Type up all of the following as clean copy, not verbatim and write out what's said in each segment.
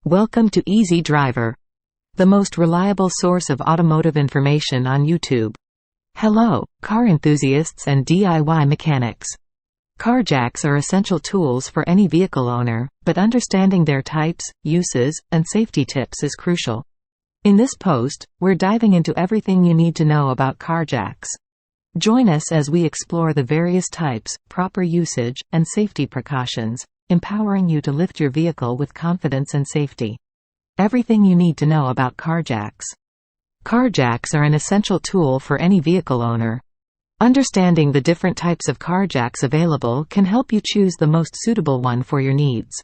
Welcome to Easy Driver, the most reliable source of automotive information on YouTube. Hello, car enthusiasts and DIY mechanics. Car jacks are essential tools for any vehicle owner, but understanding their types, uses, and safety tips is crucial. In this post, we're diving into everything you need to know about car jacks. Join us as we explore the various types, proper usage, and safety precautions, empowering you to lift your vehicle with confidence and safety. Everything you need to know about car jacks. Car jacks are an essential tool for any vehicle owner. Understanding the different types of car jacks available can help you choose the most suitable one for your needs.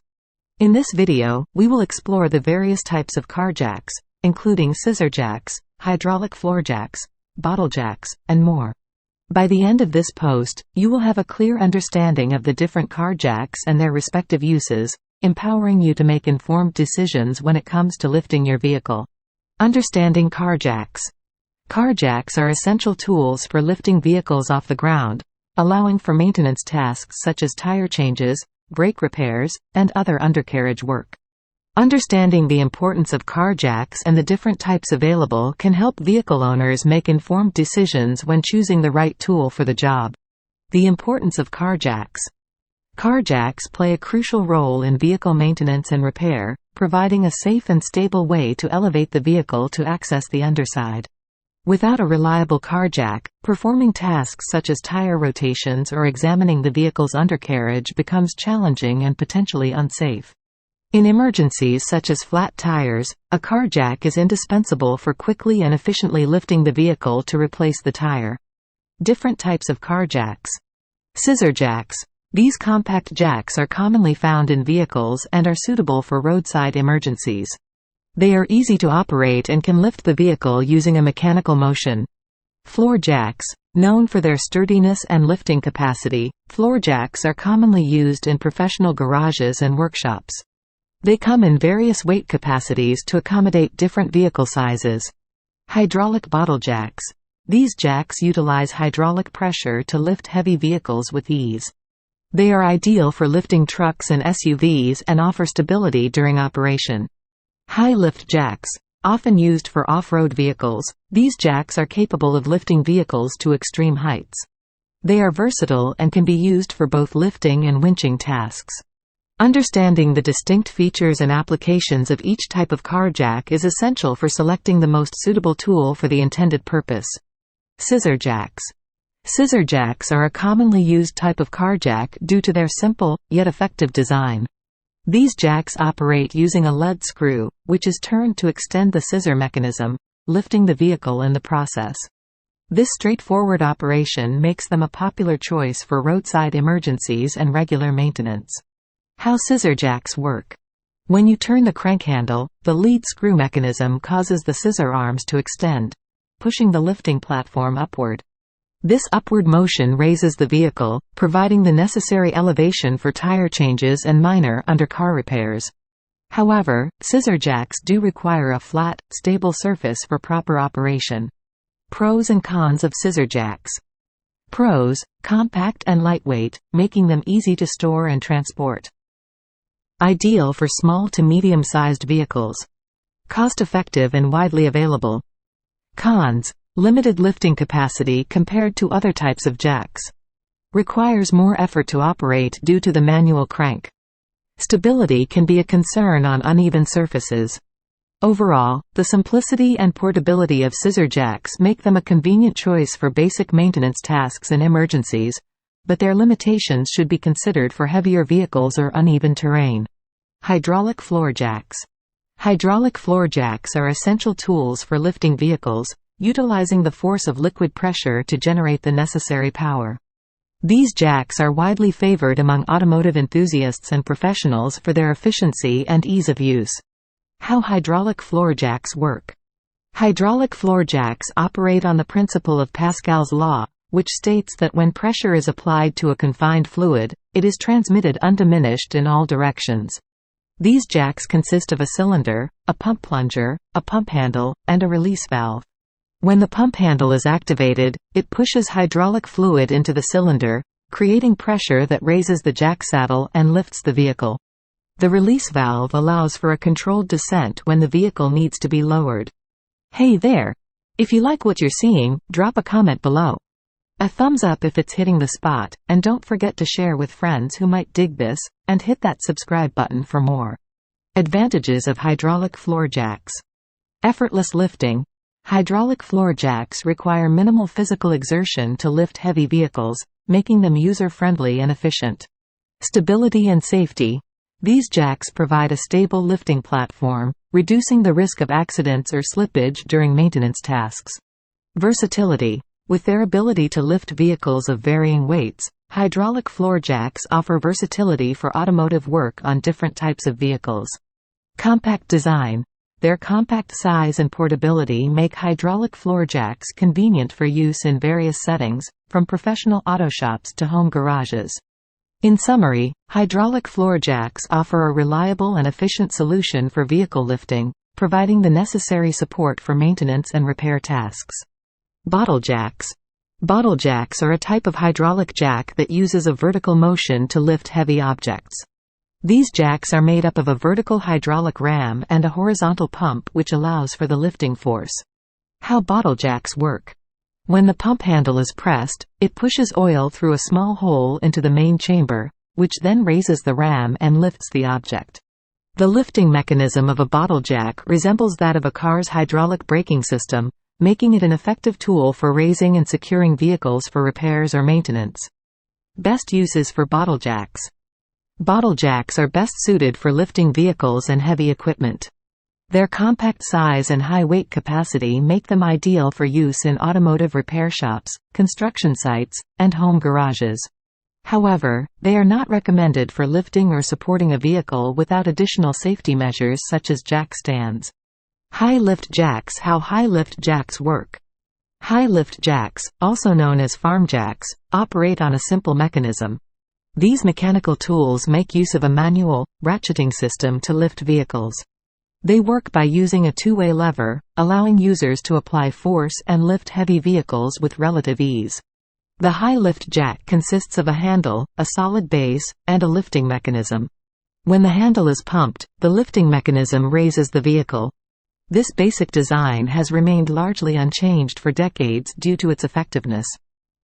In this video, we will explore the various types of car jacks, including scissor jacks, hydraulic floor jacks, bottle jacks, and more. By the end of this post, you will have a clear understanding of the different car jacks and their respective uses, empowering you to make informed decisions when it comes to lifting your vehicle. Understanding car jacks. Car jacks are essential tools for lifting vehicles off the ground, allowing for maintenance tasks such as tire changes, brake repairs, and other undercarriage work. Understanding the importance of car jacks and the different types available can help vehicle owners make informed decisions when choosing the right tool for the job. The importance of car jacks. Car jacks play a crucial role in vehicle maintenance and repair, providing a safe and stable way to elevate the vehicle to access the underside. Without a reliable car jack, performing tasks such as tire rotations or examining the vehicle's undercarriage becomes challenging and potentially unsafe. In emergencies such as flat tires, a car jack is indispensable for quickly and efficiently lifting the vehicle to replace the tire. Different types of car jacks. Scissor jacks. These compact jacks are commonly found in vehicles and are suitable for roadside emergencies. They are easy to operate and can lift the vehicle using a mechanical motion. Floor jacks. Known for their sturdiness and lifting capacity, floor jacks are commonly used in professional garages and workshops. They come in various weight capacities to accommodate different vehicle sizes. Hydraulic bottle jacks. These jacks utilize hydraulic pressure to lift heavy vehicles with ease. They are ideal for lifting trucks and SUVs and offer stability during operation. High lift jacks. Often used for off-road vehicles, these jacks are capable of lifting vehicles to extreme heights. They are versatile and can be used for both lifting and winching tasks. Understanding the distinct features and applications of each type of car jack is essential for selecting the most suitable tool for the intended purpose. Scissor jacks. Scissor jacks are a commonly used type of car jack due to their simple, yet effective design. These jacks operate using a lead screw, which is turned to extend the scissor mechanism, lifting the vehicle in the process. This straightforward operation makes them a popular choice for roadside emergencies and regular maintenance. How scissor jacks work. When you turn the crank handle, the lead screw mechanism causes the scissor arms to extend, pushing the lifting platform upward. This upward motion raises the vehicle, providing the necessary elevation for tire changes and minor undercar repairs. However, scissor jacks do require a flat, stable surface for proper operation. Pros and cons of scissor jacks. Pros: compact and lightweight, making them easy to store and transport. Ideal for small to medium-sized vehicles. Cost-effective and widely available. Cons: limited lifting capacity compared to other types of jacks. Requires more effort to operate due to the manual crank. Stability can be a concern on uneven surfaces. Overall, the simplicity and portability of scissor jacks make them a convenient choice for basic maintenance tasks and emergencies, but their limitations should be considered for heavier vehicles or uneven terrain. Hydraulic floor jacks. Hydraulic floor jacks are essential tools for lifting vehicles, utilizing the force of liquid pressure to generate the necessary power. These jacks are widely favored among automotive enthusiasts and professionals for their efficiency and ease of use. How hydraulic floor jacks work. Hydraulic floor jacks operate on the principle of Pascal's law, which states that when pressure is applied to a confined fluid, it is transmitted undiminished in all directions. These jacks consist of a cylinder, a pump plunger, a pump handle, and a release valve. When the pump handle is activated, it pushes hydraulic fluid into the cylinder, creating pressure that raises the jack saddle and lifts the vehicle. The release valve allows for a controlled descent when the vehicle needs to be lowered. Hey there! If you like what you're seeing, drop a comment below. A thumbs up if it's hitting the spot, and don't forget to share with friends who might dig this, and hit that subscribe button for more. Advantages of hydraulic floor jacks. Effortless lifting. Hydraulic floor jacks require minimal physical exertion to lift heavy vehicles, making them user-friendly and efficient. Stability and safety. These jacks provide a stable lifting platform, reducing the risk of accidents or slippage during maintenance tasks. Versatility. With their ability to lift vehicles of varying weights, hydraulic floor jacks offer versatility for automotive work on different types of vehicles. Compact design. Their compact size and portability make hydraulic floor jacks convenient for use in various settings, from professional auto shops to home garages. In summary, hydraulic floor jacks offer a reliable and efficient solution for vehicle lifting, providing the necessary support for maintenance and repair tasks. Bottle jacks. Bottle jacks are a type of hydraulic jack that uses a vertical motion to lift heavy objects. These jacks are made up of a vertical hydraulic ram and a horizontal pump which allows for the lifting force. How bottle jacks work. When the pump handle is pressed, it pushes oil through a small hole into the main chamber, which then raises the ram and lifts the object. The lifting mechanism of a bottle jack resembles that of a car's hydraulic braking system, making it an effective tool for raising and securing vehicles for repairs or maintenance. Best uses for bottle jacks. Bottle jacks are best suited for lifting vehicles and heavy equipment. Their compact size and high weight capacity make them ideal for use in automotive repair shops, construction sites, and home garages. However, they are not recommended for lifting or supporting a vehicle without additional safety measures such as jack stands. High-lift jacks. How high-lift jacks work. High-lift jacks, also known as farm jacks, operate on a simple mechanism. These mechanical tools make use of a manual, ratcheting system to lift vehicles. They work by using a two-way lever, allowing users to apply force and lift heavy vehicles with relative ease. The high-lift jack consists of a handle, a solid base, and a lifting mechanism. When the handle is pumped, the lifting mechanism raises the vehicle. This basic design has remained largely unchanged for decades due to its effectiveness.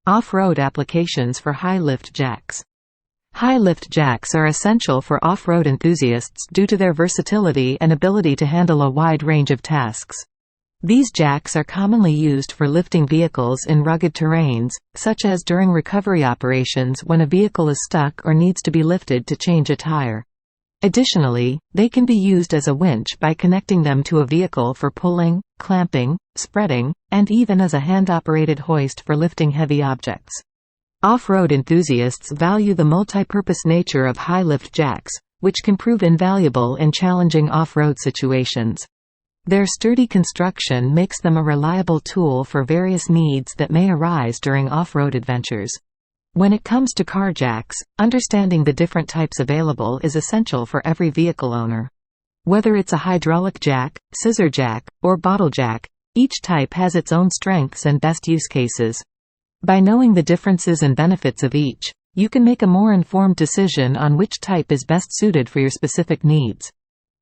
Off-road applications for high-lift jacks. High-lift jacks are essential for off-road enthusiasts due to their versatility and ability to handle a wide range of tasks. These jacks are commonly used for lifting vehicles in rugged terrains, such as during recovery operations when a vehicle is stuck or needs to be lifted to change a tire. Additionally, they can be used as a winch by connecting them to a vehicle for pulling, clamping, spreading, and even as a hand-operated hoist for lifting heavy objects. Off-road enthusiasts value the multi-purpose nature of high-lift jacks, which can prove invaluable in challenging off-road situations. Their sturdy construction makes them a reliable tool for various needs that may arise during off-road adventures. When it comes to car jacks, understanding the different types available is essential for every vehicle owner. Whether it's a hydraulic jack, scissor jack, or bottle jack, each type has its own strengths and best use cases. By knowing the differences and benefits of each, you can make a more informed decision on which type is best suited for your specific needs.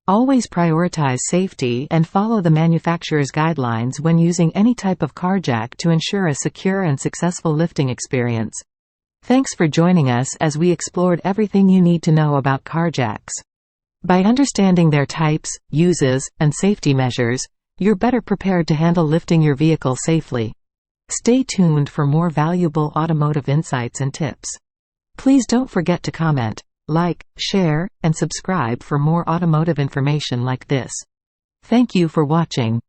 Always prioritize safety and follow the manufacturer's guidelines when using any type of car jack to ensure a secure and successful lifting experience. Thanks for joining us as we explored everything you need to know about car jacks. By understanding their types, uses, and safety measures, you're better prepared to handle lifting your vehicle safely. Stay tuned for more valuable automotive insights and tips. Please don't forget to comment, like, share, and subscribe for more automotive information like this. Thank you for watching.